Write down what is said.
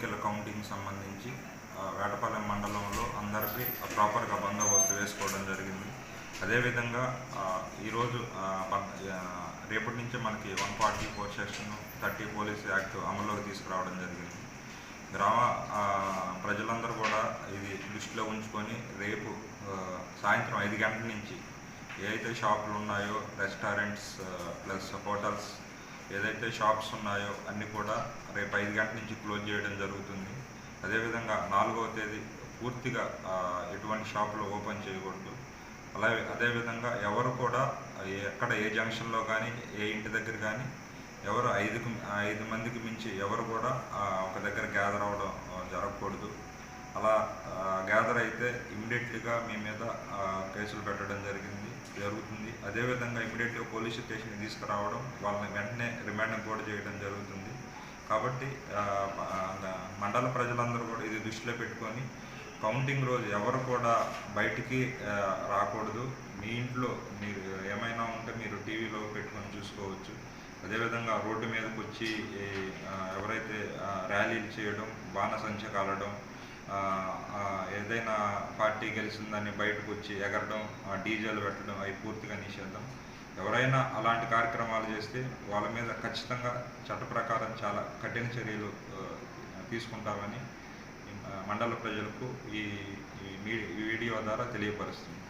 ఎన్నికల కౌంటింగ్ సంబంధించి వేటపాలెం మండలంలో అందరికీ ప్రాపర్గా బందోబస్తు వేసుకోవడం జరిగింది. అదేవిధంగా ఈరోజు రేపటి నుంచి మనకి 144 సెక్షన్ 30 పోలీస్ యాక్ట్ అమల్లోకి తీసుకురావడం జరిగింది. గ్రామ ప్రజలందరూ కూడా ఇది దృష్టిలో ఉంచుకొని రేపు సాయంత్రం 5 గంటల నుంచి ఏదైతే షాపులు ఉన్నాయో, రెస్టారెంట్స్ ప్లస్ హోటల్స్ ఏదైతే షాప్స్ ఉన్నాయో అన్నీ కూడా రేపు 5 గంటల నుంచి క్లోజ్ చేయడం జరుగుతుంది. అదేవిధంగా 4వ తేదీ పూర్తిగా ఎటువంటి షాపులు ఓపెన్ చేయకూడదు. అదేవిధంగా ఎవరు కూడా ఎక్కడ ఏ జంక్షన్లో కానీ ఏ ఇంటి దగ్గర కానీ ఎవరు 5 మందికి మించి ఎవరు కూడా ఒక దగ్గర గ్యాదర్ అవ్వడం జరగకూడదు. అలా గ్యాదర్ అయితే ఇమ్మీడియట్లీగా మీ మీద కేసులు పెట్టడం జరుగుతుంది. అదేవిధంగా ఇమ్మీడియట్గా పోలీస్ స్టేషన్కి తీసుకురావడం, వాళ్ళని వెంటనే రిమాండ్ కూడా చేయడం జరుగుతుంది. కాబట్టి మండల ప్రజలందరూ కూడా ఇది దృష్టిలో పెట్టుకొని కౌంటింగ్ రోజు ఎవరు కూడా బయటికి రాకూడదు. మీ ఇంట్లో మీరు ఏమైనా ఉంటే మీరు టీవీలో పెట్టుకొని చూసుకోవచ్చు. అదేవిధంగా రోడ్డు మీదకి వచ్చి ఎవరైతే ర్యాలీలు చేయడం, బాణసంచ కాలడం, ఏదైనా పార్టీ గెలిచిందని బయటకు వచ్చి ఎగరడం, డీజేలు పెట్టడం అవి పూర్తిగా నిషేధం. ఎవరైనా అలాంటి కార్యక్రమాలు చేస్తే వాళ్ళ మీద ఖచ్చితంగా చట్ట ప్రకారం చాలా కఠిన చర్యలు తీసుకుంటామని మండల ప్రజలకు ఈ వీడియో ద్వారా తెలియపరుస్తుంది.